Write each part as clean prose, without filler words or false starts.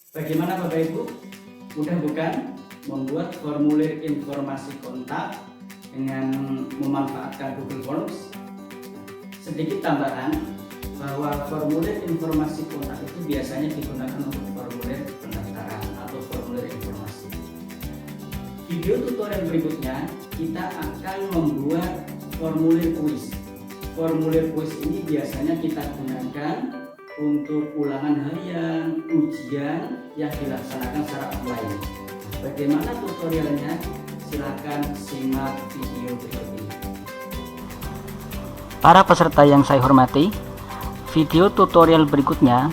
Bagaimana Bapak Ibu? Mudah bukan membuat formulir informasi kontak dengan memanfaatkan Google Forms? Sedikit tambahan bahwa formulir informasi kontak itu biasanya digunakan untuk formulir pendaftaran atau formulir informasi. Video tutorial berikutnya kita akan membuat formulir kuis. Formulir kuis ini biasanya kita gunakan untuk ulangan harian, ujian yang dilaksanakan secara online. Bagaimana tutorialnya? Silakan simak video berikut ini. Para peserta yang saya hormati, video tutorial berikutnya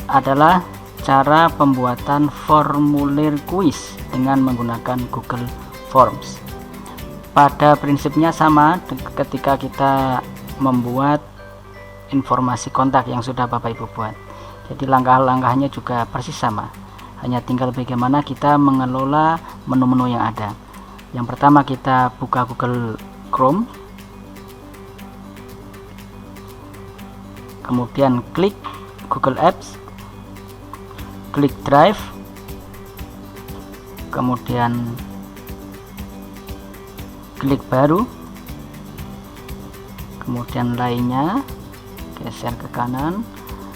adalah cara pembuatan formulir kuis dengan menggunakan Google Forms. Pada prinsipnya sama ketika kita membuat informasi kontak yang sudah Bapak Ibu buat. Jadi langkah-langkahnya juga persis sama, hanya tinggal bagaimana kita mengelola menu-menu yang ada. Yang pertama kita buka Google Chrome, kemudian klik Google Apps, klik Drive, kemudian klik baru, kemudian lainnya, geser ke kanan.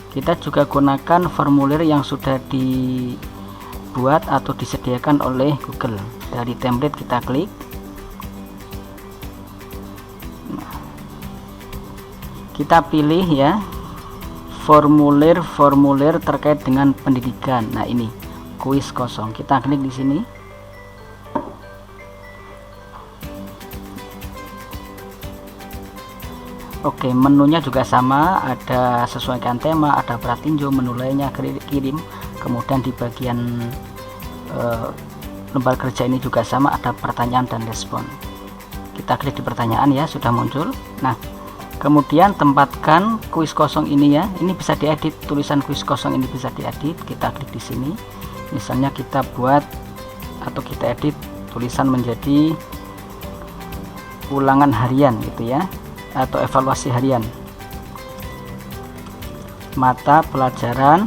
Kita juga gunakan formulir yang sudah dibuat atau disediakan oleh Google. Dari template kita klik. Kita pilih ya formulir terkait dengan pendidikan. Nah, ini kuis kosong. Kita klik di sini. Oke, menunya juga sama, ada sesuaikan tema, ada pratinjo, menu lainnya, kirim. Kemudian di bagian lembar kerja ini juga sama, ada pertanyaan dan respon. Kita klik di pertanyaan ya, sudah muncul. Nah, kemudian tempatkan kuis kosong ini ya, ini bisa diedit, tulisan kuis kosong ini bisa diedit. Kita klik di sini. Misalnya kita buat atau kita edit tulisan menjadi ulangan harian gitu ya, atau evaluasi harian, mata pelajaran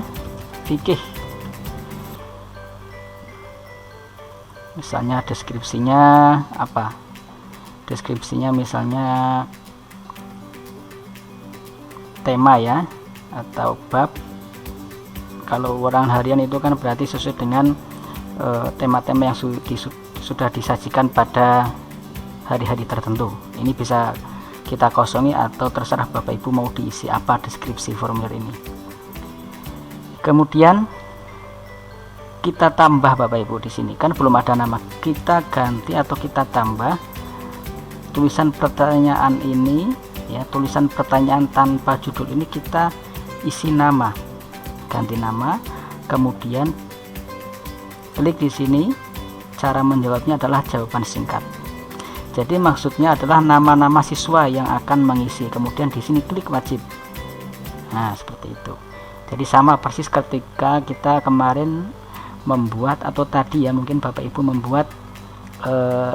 fikih. Misalnya deskripsinya apa? Deskripsinya misalnya tema ya, atau bab. Kalau ulangan harian itu kan berarti sesuai dengan tema-tema yang sudah disajikan pada hari-hari tertentu. Ini bisa kita kosongi atau terserah Bapak Ibu mau diisi apa deskripsi formulir ini. Kemudian kita tambah Bapak Ibu di sini kan belum ada nama, kita ganti atau kita tambah tulisan pertanyaan ini ya, tulisan pertanyaan tanpa judul ini kita isi nama, ganti nama, kemudian klik di sini. Cara menjawabnya adalah jawaban singkat. Jadi maksudnya adalah nama-nama siswa yang akan mengisi. Kemudian di sini klik wajib. Nah, seperti itu. Jadi sama persis ketika kita kemarin membuat atau tadi ya, mungkin Bapak Ibu membuat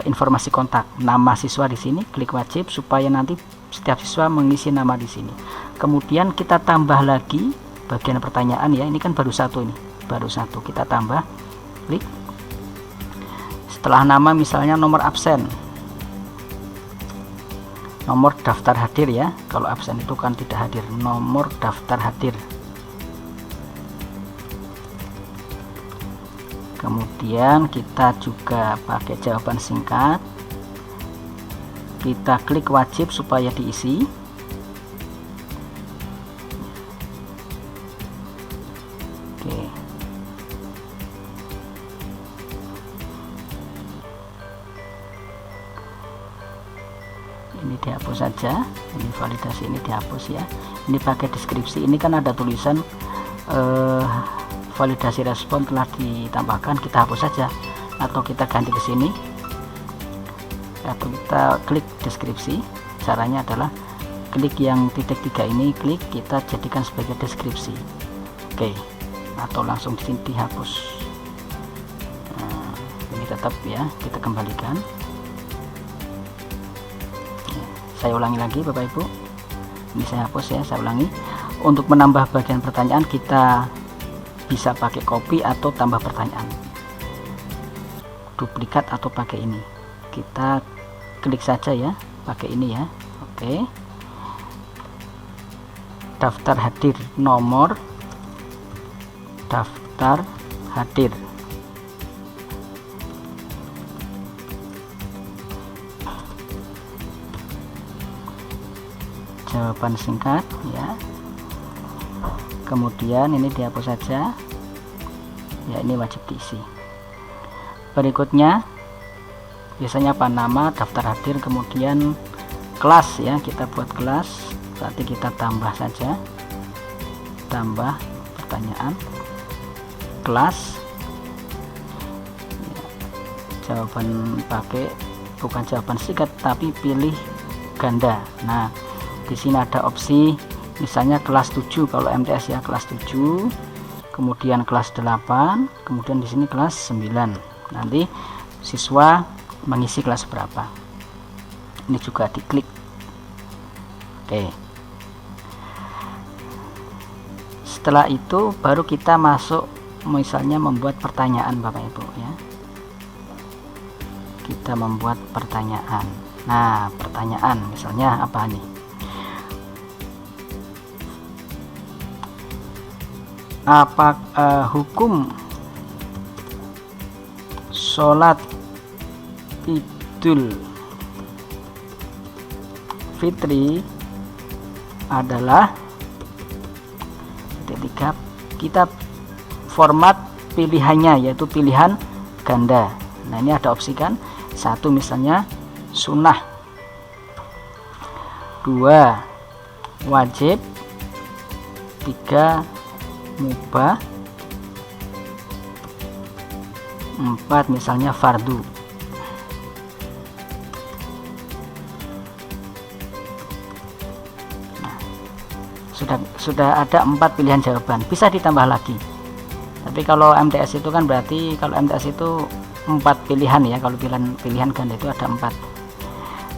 informasi kontak. Nama siswa di sini klik wajib supaya nanti setiap siswa mengisi nama di sini. Kemudian kita tambah lagi bagian pertanyaan ya. Ini kan baru satu ini. Baru satu. Kita tambah, klik. Setelah nama misalnya nomor absen, nomor daftar hadir ya, kalau absen itu kan tidak hadir, nomor daftar hadir. Kemudian kita juga pakai jawaban singkat, kita klik wajib supaya diisi. Oke, ini dihapus saja, ini validasi ini dihapus ya. Ini pakai deskripsi, ini kan ada tulisan validasi respon telah ditambahkan, kita hapus saja atau kita ganti ke sini atau kita klik deskripsi. Caranya adalah klik yang titik 3 ini, klik, kita jadikan sebagai deskripsi. Oke, atau langsung di sini dihapus. Nah, ini tetap ya, kita kembalikan. Saya ulangi lagi Bapak Ibu, ini saya hapus ya, saya ulangi. Untuk menambah bagian pertanyaan kita bisa pakai copy atau tambah pertanyaan, duplikat atau pakai ini. Kita klik saja ya, pakai ini ya. Oke, daftar hadir, nomor daftar hadir. Jawaban singkat ya. Kemudian ini dihapus saja ya, ini wajib diisi. Berikutnya biasanya apa, nama, daftar hadir, kemudian kelas ya, kita buat kelas, berarti kita tambah saja, tambah pertanyaan, kelas ya, jawaban pakai bukan jawaban singkat tapi pilih ganda. Nah, di sini ada opsi misalnya kelas 7 kalau MTS ya, kelas 7, kemudian kelas 8, kemudian di sini kelas 9. Nanti siswa mengisi kelas berapa. Ini juga diklik. Oke. Setelah itu baru kita masuk misalnya membuat pertanyaan Bapak Ibu ya. Kita membuat pertanyaan. Nah, pertanyaan misalnya apa nih? Apa hukum sholat Idul Fitri adalah ketika kita format pilihannya yaitu pilihan ganda. Nah, ini ada opsi kan, 1 misalnya sunnah, 2 wajib, 3 mubah, 4 misalnya fardu. Nah, sudah ada 4 pilihan jawaban, bisa ditambah lagi. Tapi kalau MTS itu kan berarti kalau MTS itu 4 pilihan ya, kalau pilihan ganda itu ada 4.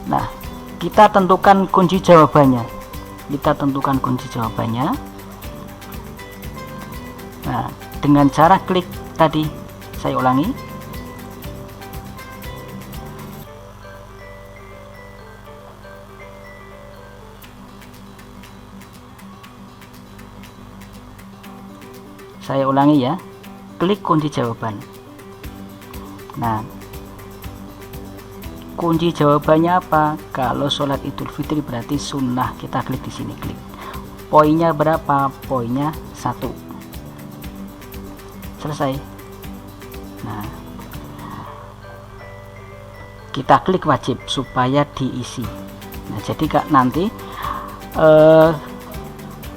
Nah, kita tentukan kunci jawabannya. Nah, dengan cara klik tadi, saya ulangi. Saya ulangi ya, klik kunci jawaban. Nah, kunci jawabannya apa? Kalau sholat Idul Fitri berarti sunnah, kita klik di sini, klik. Poinnya berapa? Poinnya 1. Selesai. Nah, kita klik wajib supaya diisi. Nah, jadi Kak, nanti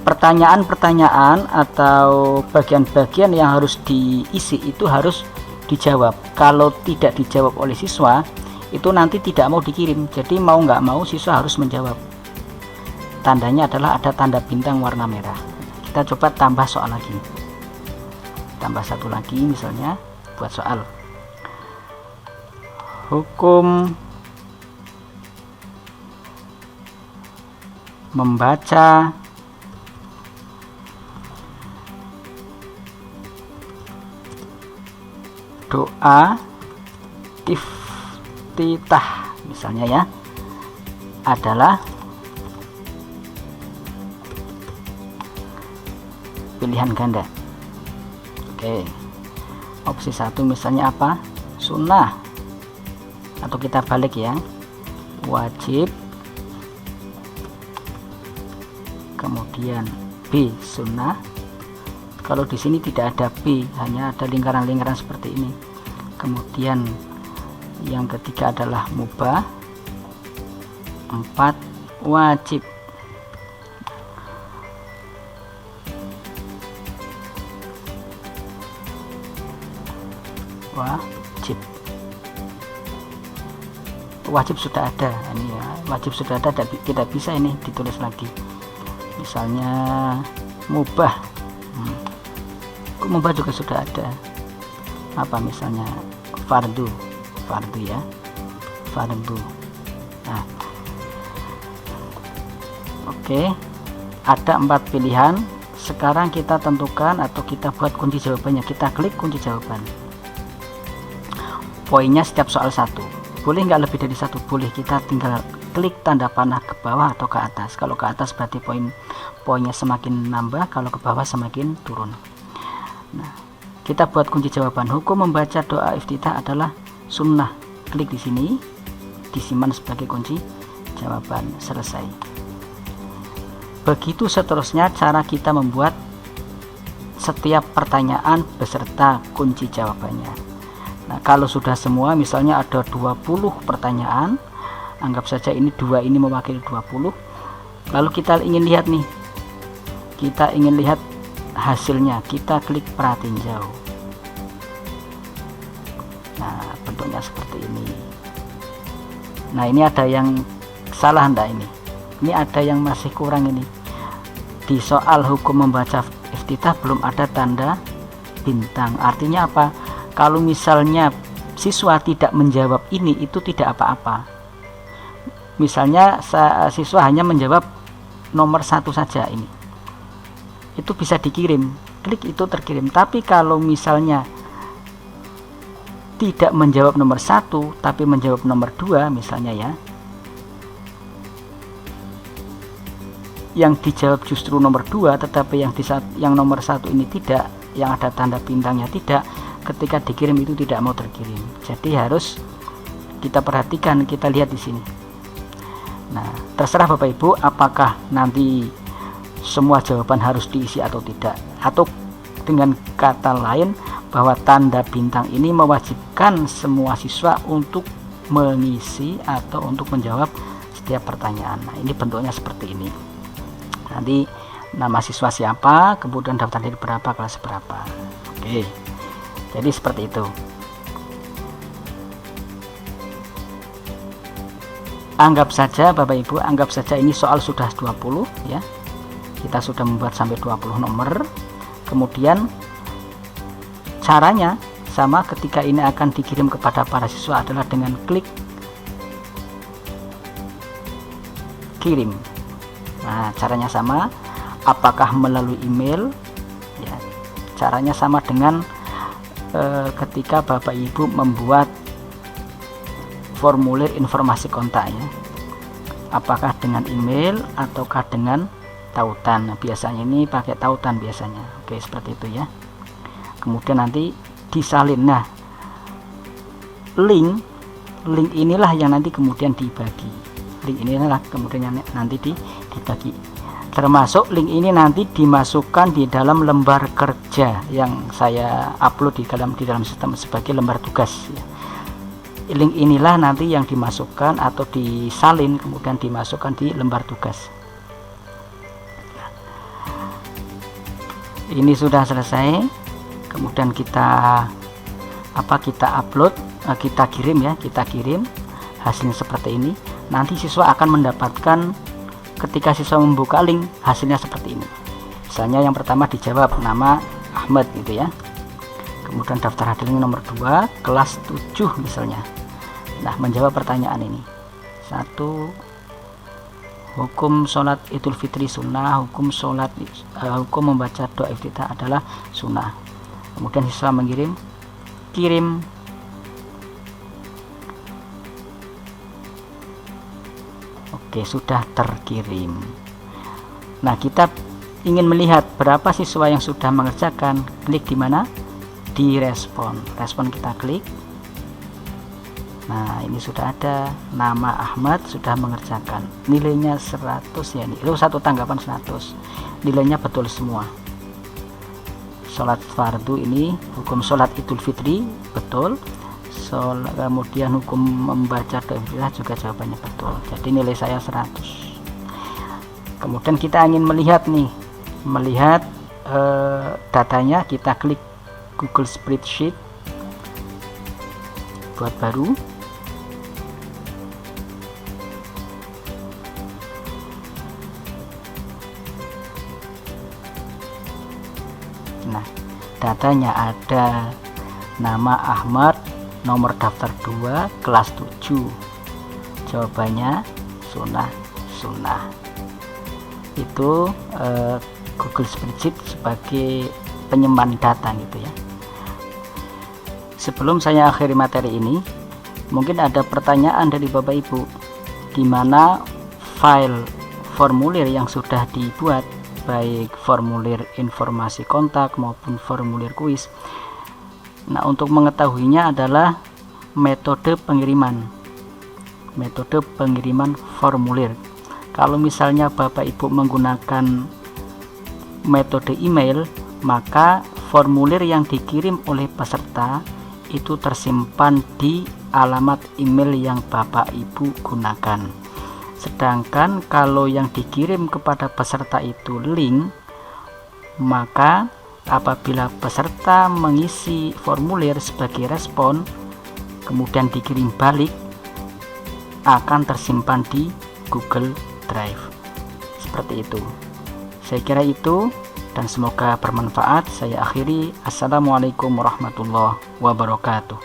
pertanyaan-pertanyaan atau bagian-bagian yang harus diisi itu harus dijawab. Kalau tidak dijawab oleh siswa, itu nanti tidak mau dikirim. Jadi mau nggak mau siswa harus menjawab. Tandanya adalah ada tanda bintang warna merah. Kita coba tambah soal lagi. Tambah 1 lagi misalnya buat soal. Hukum membaca doa iftitah misalnya ya adalah pilihan ganda. Oke, opsi 1 misalnya apa? Sunnah, atau kita balik ya, wajib, kemudian B sunnah. Kalau di sini tidak ada B, hanya ada lingkaran-lingkaran seperti ini. Kemudian yang ketiga adalah mubah, 4 wajib. Wajib sudah ada ini ya, wajib sudah ada, tidak bisa ini ditulis lagi. Misalnya mubah, mubah juga sudah ada. Apa misalnya fardu ya, fardu. Nah, oke, ada 4 pilihan. sekarang kita tentukan atau kita buat kunci jawabannya. Kita klik kunci jawaban. Poinnya setiap soal 1. Boleh nggak lebih dari 1? Boleh. Kita tinggal klik tanda panah ke bawah atau ke atas. Kalau ke atas berarti poinnya semakin nambah, kalau ke bawah semakin turun. Nah, kita buat kunci jawaban. Hukum membaca doa iftitah adalah sunnah. Klik di sini, disimpan sebagai kunci jawaban. Selesai. Begitu seterusnya cara kita membuat setiap pertanyaan beserta kunci jawabannya. Nah, kalau sudah semua, misalnya ada 20 pertanyaan, anggap saja ini 2 ini mewakili 20, lalu kita ingin lihat nih, kita ingin lihat hasilnya, kita klik pratinjau. Nah, bentuknya seperti ini. Nah, ini ada yang salah enggak ini? Ini ada yang masih kurang ini. Di soal hukum membaca iftitah belum ada tanda bintang. Artinya apa? Kalau misalnya siswa tidak menjawab ini, itu tidak apa-apa. Misalnya siswa hanya menjawab nomor 1 saja ini, itu bisa dikirim, klik itu terkirim. Tapi kalau misalnya tidak menjawab nomor 1 tapi menjawab nomor 2 misalnya ya, yang dijawab justru nomor 2 tetapi yang nomor 1 ini tidak, yang ada tanda bintangnya tidak, ketika dikirim itu tidak mau terkirim. Jadi harus kita perhatikan, kita lihat di sini. Nah, terserah Bapak Ibu apakah nanti semua jawaban harus diisi atau tidak, atau dengan kata lain bahwa tanda bintang ini mewajibkan semua siswa untuk mengisi atau untuk menjawab setiap pertanyaan. Nah, ini bentuknya seperti ini. Nanti nama siswa siapa, kemudian daftar diri berapa, kelas berapa. Oke, jadi seperti itu. Anggap saja Bapak Ibu, anggap saja ini soal sudah 20 ya, kita sudah membuat sampai 20 nomor. Kemudian caranya sama, ketika ini akan dikirim kepada para siswa adalah dengan klik kirim. Nah, caranya sama. Apakah melalui email? Ya, caranya sama dengan ketika Bapak Ibu membuat formulir informasi kontak ya. Apakah dengan email ataukah dengan tautan? Nah, biasanya ini pakai tautan biasanya. Oke, seperti itu ya. Kemudian nanti disalin. Nah, link inilah yang nanti kemudian dibagi. Link inilah kemudian nanti dibagi. Termasuk link ini nanti dimasukkan di dalam lembar kerja yang saya upload di dalam sistem sebagai lembar tugas ya. Link inilah nanti yang dimasukkan atau disalin kemudian dimasukkan di lembar tugas. Ini sudah selesai. Kemudian kita upload, kita kirim ya, kita kirim hasilnya seperti ini. Nanti siswa akan mendapatkan, ketika siswa membuka link, hasilnya seperti ini. Misalnya yang pertama dijawab nama Ahmad gitu ya. Kemudian daftar hadirnya nomor 2, kelas 7 misalnya. Nah, menjawab pertanyaan ini. 1. Hukum sholat Idul Fitri sunnah, hukum membaca doa iftitah adalah sunnah. Kemudian siswa mengirim, kirim. Oke, sudah terkirim. Nah, kita ingin melihat berapa siswa yang sudah mengerjakan. Klik di mana? Di respon. Respon kita klik. Nah, ini sudah ada nama Ahmad sudah mengerjakan. Nilainya 100 ya. Itu satu tanggapan 100. Nilainya betul semua. Sholat fardu ini, hukum sholat Idul Fitri betul. Kemudian hukum membaca doa iftitah juga jawabannya betul. Jadi nilai saya 100. Kemudian kita ingin melihat datanya, kita klik Google Spreadsheet, buat baru. Nah, datanya ada nama Ahmad, nomor daftar 2, kelas 7. Jawabannya sunnah. Itu Google Spreadsheet sebagai penyimpan data gitu ya. Sebelum saya akhiri materi ini, mungkin ada pertanyaan dari Bapak Ibu, di mana file formulir yang sudah dibuat, baik formulir informasi kontak maupun formulir kuis. Nah, untuk mengetahuinya adalah metode pengiriman formulir. Kalau misalnya Bapak Ibu menggunakan metode email, maka formulir yang dikirim oleh peserta itu tersimpan di alamat email yang Bapak Ibu gunakan. Sedangkan kalau yang dikirim kepada peserta itu link, maka apabila peserta mengisi formulir sebagai respon kemudian dikirim balik, akan tersimpan di Google Drive. Seperti itu. Saya kira itu, dan semoga bermanfaat. Saya akhiri. Assalamualaikum warahmatullahi wabarakatuh.